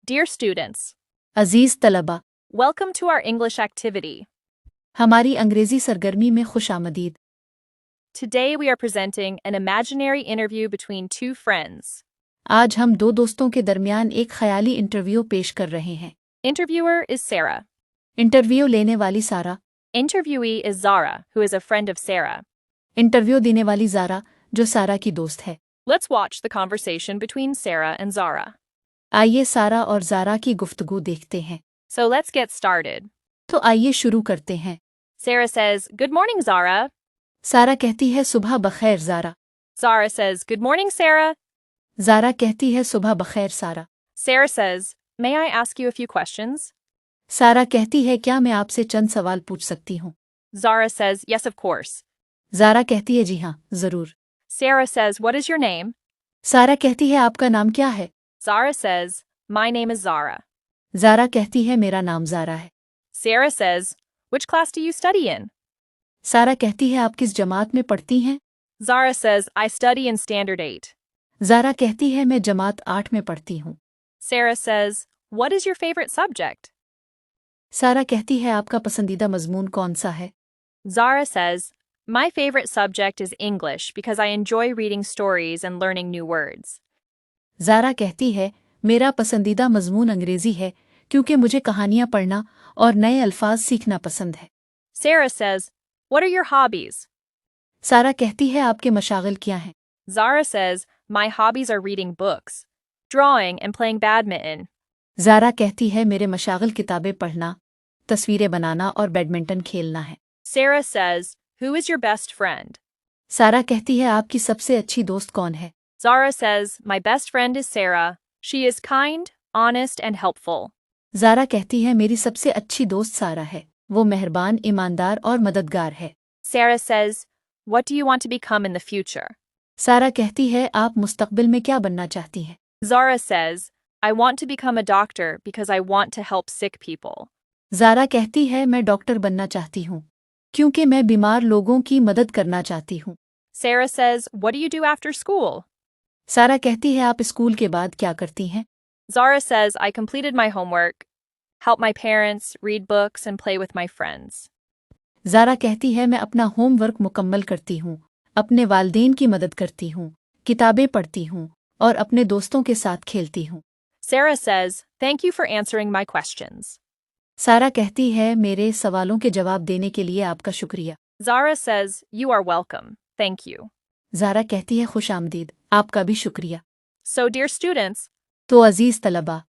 Dear students, अजीज तलबा, welcome to our English activity. हमारी अंग्रेजी सरगर्मी में खुशामदीद। Today we are presenting an imaginary interview between two friends. आज हम दो दोस्तों के दरमियान एक ख्याली इंटरव्यू पेश कर रहे हैं। Interviewer is Sarah. इंटरव्यू लेने वाली सारा, Interviewee is Zara, who is a friend of Sarah. Interview देने वाली जारा, जो सारा की दोस्त है। Let's watch the conversation between Sarah and Zara. आइए सारा और जारा की गुफ्तगू देखते हैं। So let's get started. तो आइए शुरू करते हैं। Sarah says, "Good morning, Zara." सारा कहती है सुबह बखैर जारा। Zara says, "Good morning, Sarah." Zara कहती है सुबह बखैर सारा। Sarah says, "May I ask you a few questions?" सारा कहती है क्या मैं आपसे चंद सवाल पूछ सकती हूँ? Zara says, "Yes, of course." Zara कहती है जी हाँ, जरूर। Sarah says, "What is your name?" सारा कहती है आपका नाम क्या है? Zara says, "My name is Zara." Zara कहती है मेरा नाम जारा है। Sarah says, "Which class do you study in?" सारा कहती है आप किस जमात में पढ़ती हैं? Zara says, "I study in Standard 8." Zara कहती है मैं जमात 8 में पढ़ती हूँ। Sarah says, "What is your favorite subject?" सारा कहती है आपका पसंदीदा मजमून कौन सा है? Zara says, "My favorite subject is English because I enjoy reading stories and learning new words." Zara कहती है मेरा पसंदीदा मजमून अंग्रेजी है क्योंकि मुझे कहानियाँ पढ़ना और नए अल्फाज सीखना पसंद है। Sarah says, "What are your hobbies?" सारा कहती है आपके मशागिल क्या हैं? Zara says, "My hobbies are reading books, drawing, and playing badminton." Zara कहती है मेरे मशागिल किताबें पढ़ना, तस्वीरें बनाना और बैडमिंटन खेलना है। Sarah says, "Who is your best friend?" सारा कहती है आपकी सबसे अच्छी दोस्त कौन है? Zara says, "My best friend is Sarah. She is kind, honest, and helpful." Zara कहती है मेरी सबसे अच्छी दोस्त सारा है। वो मेहरबान, ईमानदार और मददगार है। Sarah says, "What do you want to become in the future?" सारा कहती है आप मुस्तकबिल में क्या बनना चाहती हैं? Zara says, "I want to become a doctor because I want to help sick people." Zara कहती है मैं डॉक्टर बनना चाहती हूँ क्योंकि मैं बीमार लोगों की मदद करना चाहती हूँ। Sarah says, "What do you do after school?" सारा कहती है आप स्कूल के बाद क्या करती हैं? Zara says, "I completed my homework, help my parents, read books, and play with my friends." Zara कहती है मैं अपना होमवर्क मुकम्मल करती हूँ, अपने वालदेन की मदद करती हूँ, किताबें पढ़ती हूँ और अपने दोस्तों के साथ खेलती हूँ। Sarah says, "Thank you for answering my questions." सारा कहती है मेरे सवालों के जवाब देने के लिए आपका शुक्रिया। Zara says, "You are welcome. Thank you." Zara कहती है खुश आमदीद, आपका भी शुक्रिया। So, dear students, तो अजीज तलबा,